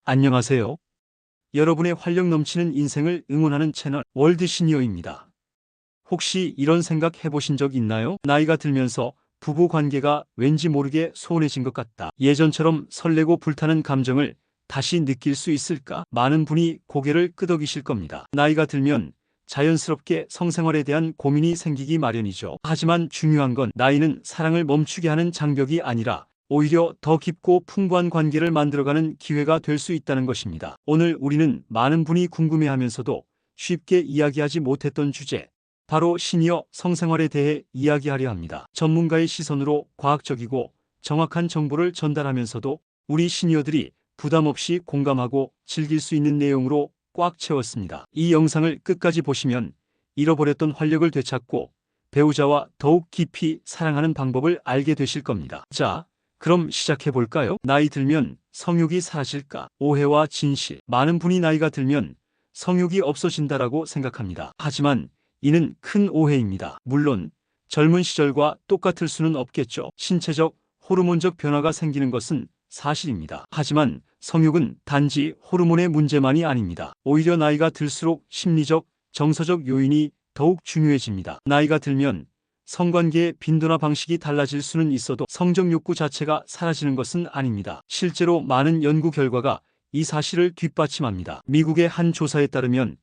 안녕하세요. 여러분의 활력 넘치는 인생을 응원하는 채널 월드 시니어입니다. 혹시 이런 생각 해보신 적 있나요? 나이가 들면서 부부 관계가 왠지 모르게 소원해진 것 같다. 예전처럼 설레고 불타는 감정을 다시 느낄 수 있을까? 많은 분이 고개를 끄덕이실 겁니다. 나이가 들면 자연스럽게 성생활에 대한 고민이 생기기 마련이죠. 하지만 중요한 건 나이는 사랑을 멈추게 하는 장벽이 아니라 오히려 더 깊고 풍부한 관계를 만들어가는 기회가 될 수 있다는 것입니다. 오늘 우리는 많은 분이 궁금해하면서도 쉽게 이야기하지 못했던 주제, 바로 시니어 성생활에 대해 이야기하려 합니다. 전문가의 시선으로 과학적이고 정확한 정보를 전달하면서도 우리 시니어들이 부담 없이 공감하고 즐길 수 있는 내용으로 꽉 채웠습니다. 이 영상을 끝까지 보시면 잃어버렸던 활력을 되찾고 배우자와 더욱 깊이 사랑하는 방법을 알게 되실 겁니다. 자, 그럼 시작해 볼까요? 나이 들면 성욕이 사라질까? 오해와 진실. 많은 분이 나이가 들면 성욕이 없어진다라고 생각합니다. 하지만 이는 큰 오해입니다. 물론 젊은 시절과 똑같을 수는 없겠죠. 신체적, 호르몬적 변화가 생기는 것은 사실입니다. 하지만 성욕은 단지 호르몬의 문제만이 아닙니다. 오히려 나이가 들수록 심리적, 정서적 요인이 더욱 중요해집니다. 나이가 들면 성관계의 빈도나 방식이 달라질 수는 있어도 성적 욕구 자체가 사라지는 것은 아닙니다. 실제로 많은 연구 결과가 이 사실을 뒷받침합니다. 미국의 한 조사에 따르면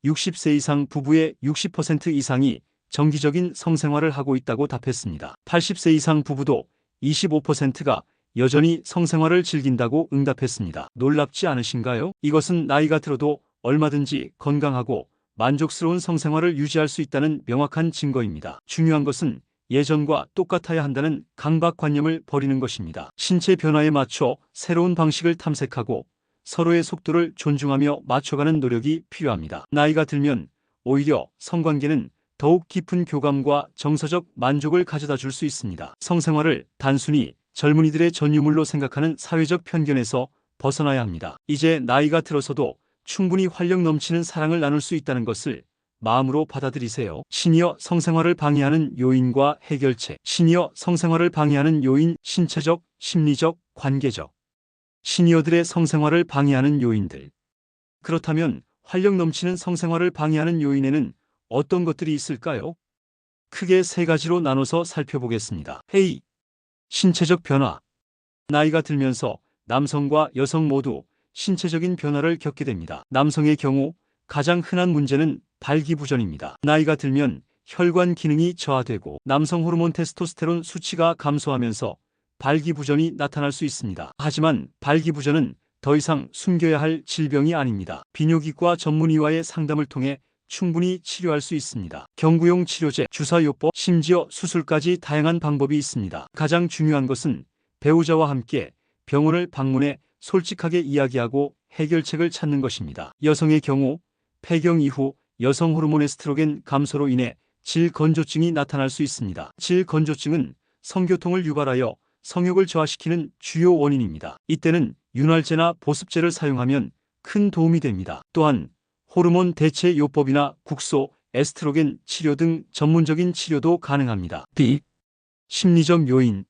60세 이상 부부의 60% 이상이 정기적인 성생활을 하고 있다고 답했습니다. 80세 이상 부부도 25%가 여전히 성생활을 즐긴다고 응답했습니다. 놀랍지 않으신가요? 이것은 나이가 들어도 얼마든지 건강하고 만족스러운 성생활을 유지할 수 있다는 명확한 증거입니다. 중요한 것은 예전과 똑같아야 한다는 강박관념을 버리는 것입니다. 신체 변화에 맞춰 새로운 방식을 탐색하고 서로의 속도를 존중하며 맞춰가는 노력이 필요합니다. 나이가 들면 오히려 성관계는 더욱 깊은 교감과 정서적 만족을 가져다 줄 수 있습니다. 성생활을 단순히 젊은이들의 전유물로 생각하는 사회적 편견에서 벗어나야 합니다. 이제 나이가 들어서도 충분히 활력 넘치는 사랑을 나눌 수 있다는 것을 마음으로 받아들이세요. 시니어 성생활을 방해하는 요인과 해결책. 시니어 성생활을 방해하는 요인: 신체적, 심리적, 관계적. 시니어들의 성생활을 방해하는 요인들. 그렇다면 활력 넘치는 성생활을 방해하는 요인에는 어떤 것들이 있을까요? 크게 세 가지로 나눠서 살펴보겠습니다. 헤이. 신체적 변화. 나이가 들면서 남성과 여성 모두 신체적인 변화를 겪게 됩니다. 남성의 경우 가장 흔한 문제는 발기부전입니다. 나이가 들면 혈관 기능이 저하되고 남성 호르몬 테스토스테론 수치가 감소하면서 발기부전이 나타날 수 있습니다. 하지만 발기부전은 더 이상 숨겨야 할 질병이 아닙니다. 비뇨기과 전문의와의 상담을 통해 충분히 치료할 수 있습니다. 경구용 치료제, 주사요법, 심지어 수술까지 다양한 방법이 있습니다. 가장 중요한 것은 배우자와 함께 병원을 방문해 솔직하게 이야기하고 해결책을 찾는 것입니다. 여성의 경우 폐경 이후 여성 호르몬 에스트로겐 감소로 인해 질건조증이 나타날 수 있습니다. 질건조증은 성교통을 유발하여 성욕을 저하시키는 주요 원인입니다. 이때는 윤활제나 보습제를 사용하면 큰 도움이 됩니다. 또한 호르몬 대체 요법이나 국소, 에스트로겐 치료 등 전문적인 치료도 가능합니다. B. 심리적 요인.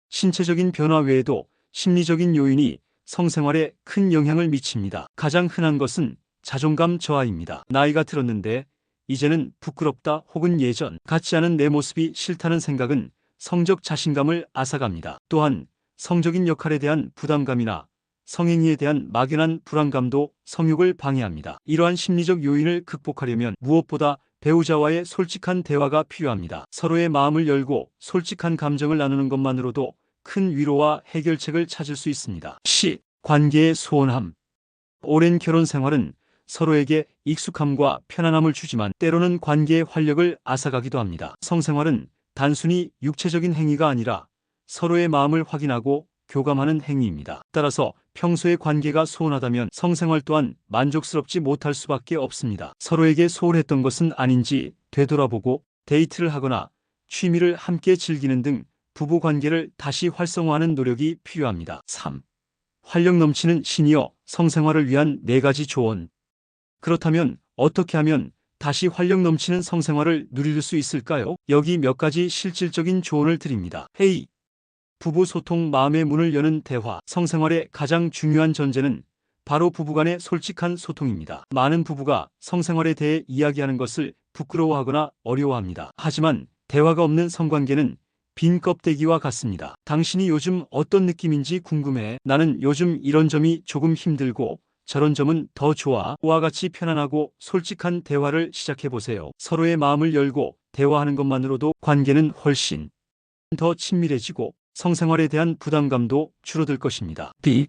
신체적인 변화 외에도 심리적인 요인이 성생활에 큰 영향을 미칩니다. 가장 흔한 것은 자존감 저하입니다. 나이가 들었는데 이제는 부끄럽다 혹은 예전 같지 않은 내 모습이 싫다는 생각은 성적 자신감을 앗아갑니다. 또한 성적인 역할에 대한 부담감이나 성행위에 대한 막연한 불안감도 성욕을 방해합니다. 이러한 심리적 요인을 극복하려면 무엇보다 배우자와의 솔직한 대화가 필요합니다. 서로의 마음을 열고 솔직한 감정을 나누는 것만으로도 큰 위로와 해결책을 찾을 수 있습니다. 시. 관계의 소원함. 오랜 결혼 생활은 서로에게 익숙함과 편안함을 주지만 때로는 관계의 활력을 앗아가기도 합니다. 성생활은 단순히 육체적인 행위가 아니라 서로의 마음을 확인하고 교감하는 행위입니다. 따라서 평소의 관계가 소원하다면 성생활 또한 만족스럽지 못할 수밖에 없습니다. 서로에게 소홀했던 것은 아닌지 되돌아보고 데이트를 하거나 취미를 함께 즐기는 등 부부 관계를 다시 활성화하는 노력이 필요합니다. 3. 활력 넘치는 시니어 성생활을 위한 4가지 조언. 그렇다면 어떻게 하면 다시 활력 넘치는 성생활을 누릴 수 있을까요? 여기 몇 가지 실질적인 조언을 드립니다. 헤이. 부부 소통, 마음의 문을 여는 대화. 성생활의 가장 중요한 전제는 바로 부부간의 솔직한 소통입니다. 많은 부부가 성생활에 대해 이야기하는 것을 부끄러워하거나 어려워합니다. 하지만 대화가 없는 성관계는 빈 껍데기와 같습니다. 당신이 요즘 어떤 느낌인지 궁금해. 나는 요즘 이런 점이 조금 힘들고 저런 점은 더 좋아. 와 같이 편안하고 솔직한 대화를 시작해 보세요. 서로의 마음을 열고 대화하는 것만으로도 관계는 훨씬 더 친밀해지고 성생활에 대한 부담감도 줄어들 것입니다. B.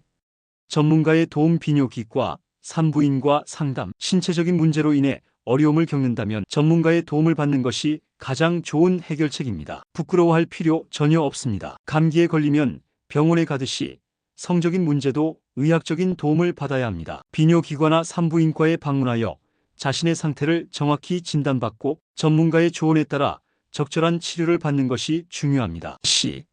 전문가의 도움. 비뇨기과, 산부인과 상담. 신체적인 문제로 인해 어려움을 겪는다면 전문가의 도움을 받는 것이 가장 좋은 해결책입니다. 부끄러워할 필요 전혀 없습니다. 감기에 걸리면 병원에 가듯이 성적인 문제도 의학적인 도움을 받아야 합니다. 비뇨기과나 산부인과에 방문하여 자신의 상태를 정확히 진단받고 전문가의 조언에 따라 적절한 치료를 받는 것이 중요합니다. C.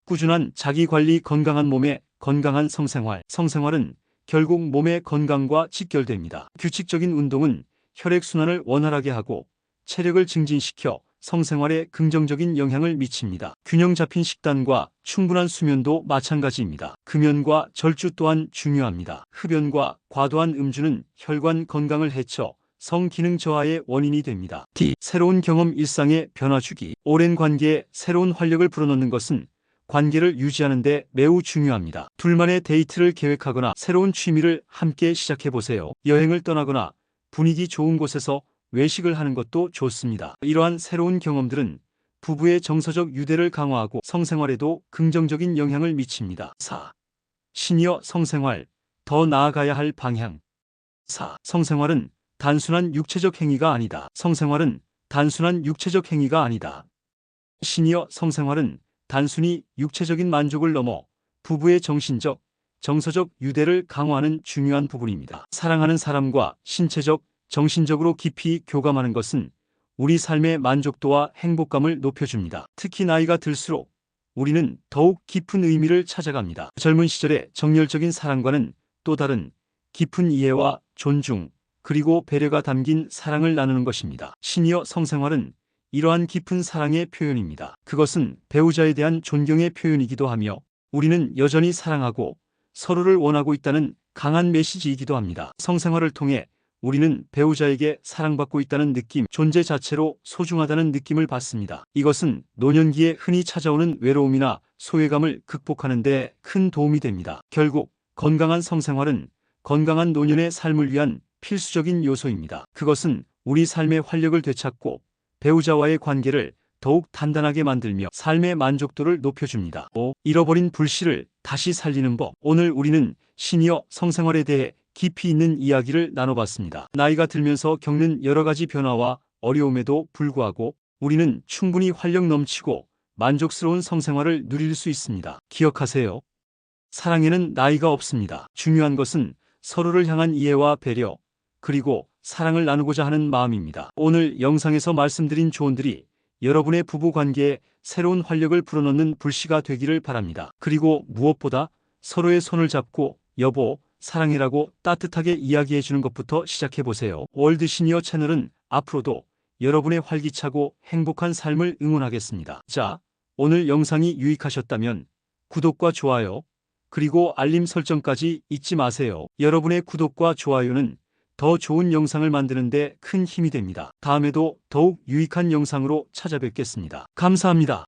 꾸준한 자기관리. 건강한 몸에 건강한 성생활. 성생활은 결국 몸의 건강과 직결됩니다. 규칙적인 운동은 혈액순환을 원활하게 하고 체력을 증진시켜 성생활에 긍정적인 영향을 미칩니다. 균형 잡힌 식단과 충분한 수면도 마찬가지입니다. 금연과 절주 또한 중요합니다. 흡연과 과도한 음주는 혈관 건강을 해쳐 성기능 저하의 원인이 됩니다. D. 새로운 경험. 일상의 변화 주기. 오랜 관계에 새로운 활력을 불어넣는 것은 관계를 유지하는 데 매우 중요합니다. 둘만의 데이트를 계획하거나 새로운 취미를 함께 시작해 보세요. 여행을 떠나거나 분위기 좋은 곳에서 외식을 하는 것도 좋습니다. 이러한 새로운 경험들은 부부의 정서적 유대를 강화하고 성생활에도 긍정적인 영향을 미칩니다. 4. 시니어 성생활. 더 나아가야 할 방향. 4. 성생활은 단순한 육체적 행위가 아니다. 성생활은 단순한 육체적 행위가 아니다. 시니어 성생활은 단순히 육체적인 만족을 넘어 부부의 정신적, 정서적 유대를 강화하는 중요한 부분입니다. 사랑하는 사람과 신체적, 정신적으로 깊이 교감하는 것은 우리 삶의 만족도와 행복감을 높여줍니다. 특히 나이가 들수록 우리는 더욱 깊은 의미를 찾아갑니다. 젊은 시절의 정열적인 사랑과는 또 다른 깊은 이해와 존중, 그리고 배려가 담긴 사랑을 나누는 것입니다. 시니어 성생활은 이러한 깊은 사랑의 표현입니다. 그것은 배우자에 대한 존경의 표현이기도 하며 우리는 여전히 사랑하고 서로를 원하고 있다는 강한 메시지이기도 합니다. 성생활을 통해 우리는 배우자에게 사랑받고 있다는 느낌, 존재 자체로 소중하다는 느낌을 받습니다. 이것은 노년기에 흔히 찾아오는 외로움이나 소외감을 극복하는 데 큰 도움이 됩니다. 결국 건강한 성생활은 건강한 노년의 삶을 위한 필수적인 요소입니다. 그것은 우리 삶의 활력을 되찾고 배우자와의 관계를 더욱 단단하게 만들며 삶의 만족도를 높여줍니다. 5. 잃어버린 불씨를 다시 살리는 법. 오늘 우리는 시니어 성생활에 대해 깊이 있는 이야기를 나눠봤습니다. 나이가 들면서 겪는 여러 가지 변화와 어려움에도 불구하고 우리는 충분히 활력 넘치고 만족스러운 성생활을 누릴 수 있습니다. 기억하세요. 사랑에는 나이가 없습니다. 중요한 것은 서로를 향한 이해와 배려, 그리고 사랑을 나누고자 하는 마음입니다. 오늘 영상에서 말씀드린 조언들이 여러분의 부부 관계에 새로운 활력을 불어넣는 불씨가 되기를 바랍니다. 그리고 무엇보다 서로의 손을 잡고 여보, 사랑해라고 따뜻하게 이야기해 주는 것부터 시작해 보세요. 월드 시니어 채널은 앞으로도 여러분의 활기차고 행복한 삶을 응원하겠습니다. 자, 오늘 영상이 유익하셨다면 구독과 좋아요, 그리고 알림 설정까지 잊지 마세요. 여러분의 구독과 좋아요는 더 좋은 영상을 만드는 데 큰 힘이 됩니다. 다음에도 더욱 유익한 영상으로 찾아뵙겠습니다. 감사합니다.